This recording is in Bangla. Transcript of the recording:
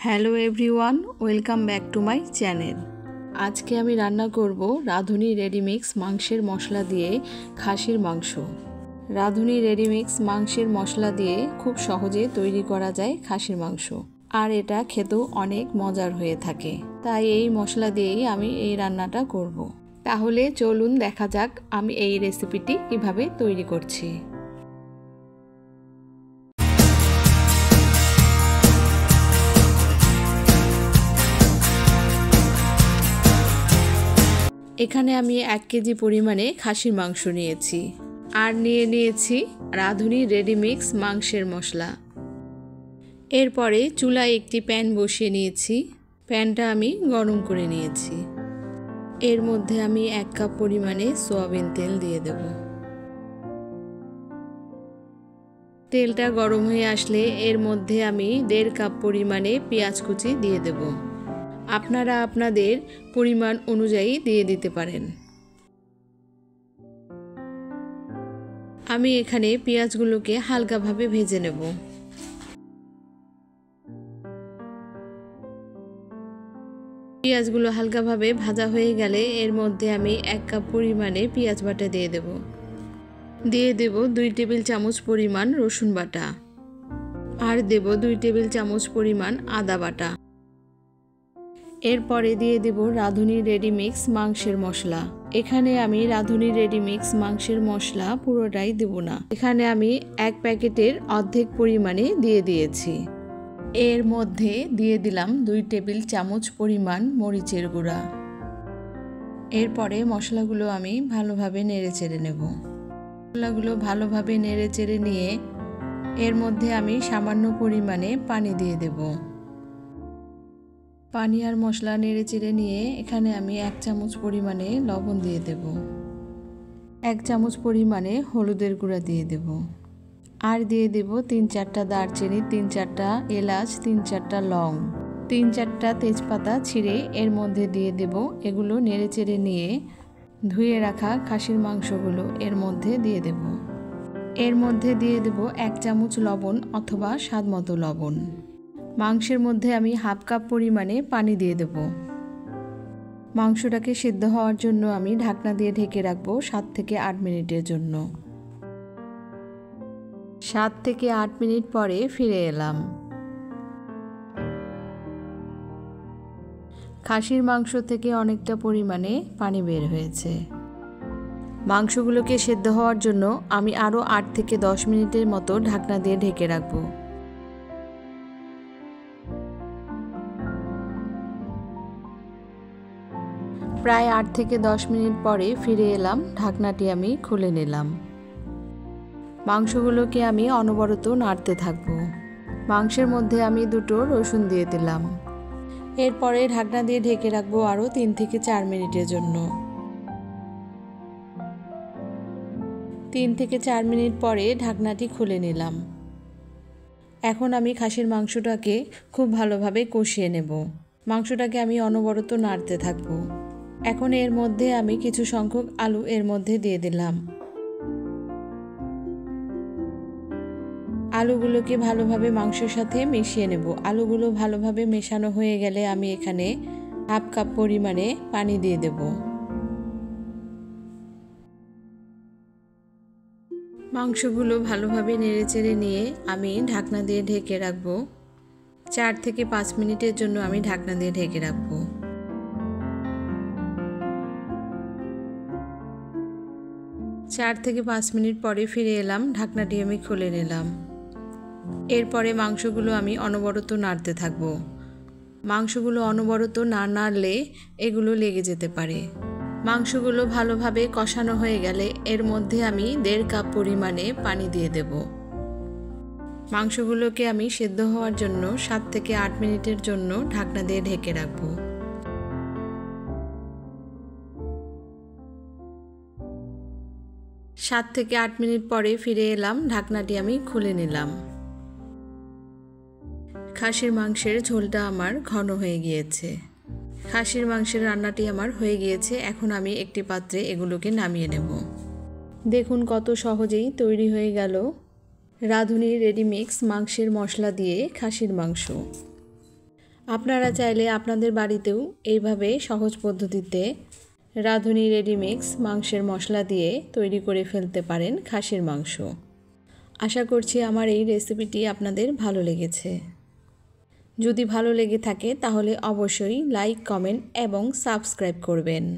Hello everyone, welcome back to my channel. আজকে আমি রান্না করব রাঁধুনি রেডিমিক্স মাংসের মশলা দিয়ে খাসির মাংস। রাঁধুনি রেডিমিক্স মাংসের মশলা দিয়ে খুব সহজে তৈরি করা যায় খাসির মাংস, আর এটা খেতেও অনেক মজার হয়ে থাকে। তাই এই মশলা দিয়েই আমি এই রান্নাটা করব। তাহলে চলুন দেখা যাক আমি এই রেসিপিটি কিভাবে তৈরি করছি। এখানে আমি 1 কেজি পরিমাণে খাসির মাংস নিয়েছি, আর নিয়েছি রাঁধুনি রেডিমিক্স মাংসের মশলা। এরপরে চুলায় একটি প্যান বসিয়ে নিয়েছি। প্যানটা আমি গরম করে নিয়েছি। এর মধ্যে আমি 1 কাপ পরিমাণে সয়াবিন তেল দিয়ে দেব। তেলটা গরম হয়ে আসলে এর মধ্যে আমি 1.5 কাপ পরিমাণে পেঁয়াজ কুচি দিয়ে দেব। আপনারা আপনাদের পরিমাণ অনুযায়ী দিয়ে দিতে পারেন। আমি এখানে পেঁয়াজগুলোকে হালকাভাবে ভেজে নেব। পেঁয়াজগুলো হালকাভাবে ভাজা হয়ে গেলে এর মধ্যে আমি 1 কাপ পরিমাণে পেঁয়াজ বাটা দিয়ে দেব। 2 টেবিল চামচ পরিমাণ রসুন বাটা, আর 2 টেবিল চামচ পরিমাণ আদা বাটা। এরপরে দিয়ে দেব রাঁধুনি রেডিমিক্স মাংসের মশলা। এখানে আমি রাঁধুনি রেডিমিক্স মাংসের মশলা পুরোটাই দেব না, এখানে আমি 1 প্যাকেটের অর্ধেক পরিমাণে দিয়ে দিয়েছি। এর মধ্যে দিয়ে দিলাম 2 টেবিল চামচ পরিমাণ মরিচের গুঁড়া। এরপরে মশলাগুলো আমি ভালোভাবে নেড়েচেড়ে নেব। মশলাগুলো ভালোভাবে নেড়েচেড়ে নিয়ে এর মধ্যে আমি সামান্য পরিমাণে পানি দিয়ে দেব। পানি আর মশলা নেড়েচেড়ে নিয়ে এখানে আমি 1 চামচ পরিমাণে লবণ দিয়ে দেব। 1 চামচ পরিমাণে হলুদের গুঁড়া দিয়ে দেব। আর দিয়ে দেব 3-4টা দারচিনি, 3-4টা এলাচ, 3-4টা লং, 3-4টা তেজপাতা ছিঁড়ে এর মধ্যে দিয়ে দেব। এগুলো নেড়েচেড়ে নিয়ে ধুয়ে রাখা খাসির মাংসগুলো এর মধ্যে দিয়ে দেব। এর মধ্যে দিয়ে দেব 1 চামচ লবণ অথবা স্বাদমতো লবণ। মাংসের মধ্যে আমি 1/2 কাপ পরিমাণে পানি দিয়ে দেব। মাংসটাকে সিদ্ধ হওয়ার জন্য আমি ঢাকনা দিয়ে ঢেকে রাখবো 7 থেকে 8 মিনিটের জন্য। 7 থেকে 8 মিনিট পরে ফিরে এলাম। খাসির মাংস থেকে অনেকটা পরিমাণে পানি বের হয়েছে। মাংসগুলোকে সিদ্ধ হওয়ার জন্য আমি আরও 8 থেকে 10 মিনিটের মতো ঢাকনা দিয়ে ঢেকে রাখবো। প্রায় 8 থেকে 10 মিনিট পরে ফিরে এলাম। ঢাকনাটি আমি খুলে নিলাম। মাংসগুলোকে আমি অনবরত নাড়তে থাকব। মাংসের মধ্যে আমি 2টো রসুন দিয়ে দিলাম। এরপরে ঢাকনা দিয়ে ঢেকে রাখবো আরও 3 থেকে 4 মিনিটের জন্য। 3 থেকে 4 মিনিট পরে ঢাকনাটি খুলে নিলাম। এখন আমি খাসির মাংসটাকে খুব ভালোভাবে কষিয়ে নেব। মাংসটাকে আমি অনবরত নাড়তে থাকবো। এখন এর মধ্যে আমি কিছু সংখ্যক আলু এর মধ্যে দিয়ে দিলাম। আলুগুলোকে ভালোভাবে মাংসের সাথে মিশিয়ে নেব। আলুগুলো ভালোভাবে মেশানো হয়ে গেলে আমি এখানে 1/2 কাপ পরিমাণে পানি দিয়ে দেব। মাংসগুলো ভালোভাবে নেড়েচেড়ে নিয়ে আমি ঢাকনা দিয়ে ঢেকে রাখবো। 4 থেকে 5 মিনিটের জন্য আমি ঢাকনা দিয়ে ঢেকে রাখবো। 4 থেকে 5 মিনিট পরে ফিরে এলাম। ঢাকনাটি আমি খুলে নিলাম। এরপরে মাংসগুলো আমি অনবরত নাড়তে থাকবো। মাংসগুলো অনবরত না নাড়লে এগুলো লেগে যেতে পারে। মাংসগুলো ভালোভাবে কষানো হয়ে গেলে এর মধ্যে আমি 1.5 কাপ পরিমাণে পানি দিয়ে দেব। মাংসগুলোকে আমি সেদ্ধ হওয়ার জন্য 7 থেকে 8 মিনিটের জন্য ঢাকনা দিয়ে ঢেকে রাখবো। 7 থেকে 8 মিনিট পরে ফিরে এলাম। ঢাকনাটি আমি খুলে নিলাম। খাসির মাংসের ঝোলটা আমার ঘন হয়ে গিয়েছে। খাসির মাংসের রান্নাটি আমার হয়ে গিয়েছে। এখন আমি একটি পাত্রে এগুলোকে নামিয়ে নেব। দেখুন কত সহজেই তৈরি হয়ে গেল রাঁধুনি রেডিমিক্স মাংসের মশলা দিয়ে খাসির মাংস। আপনারা চাইলে আপনাদের বাড়িতেও এইভাবে সহজ পদ্ধতিতে রাঁধুনি রেডিমিক্স মাংসের মশলা দিয়ে তৈরি করে ফেলতে পারেন খাসির মাংস। আশা করছি আমার এই রেসিপিটি আপনাদের ভালো লেগেছে। যদি ভালো লেগে থাকে তাহলে অবশ্যই লাইক, কমেন্ট এবং সাবস্ক্রাইব করবেন।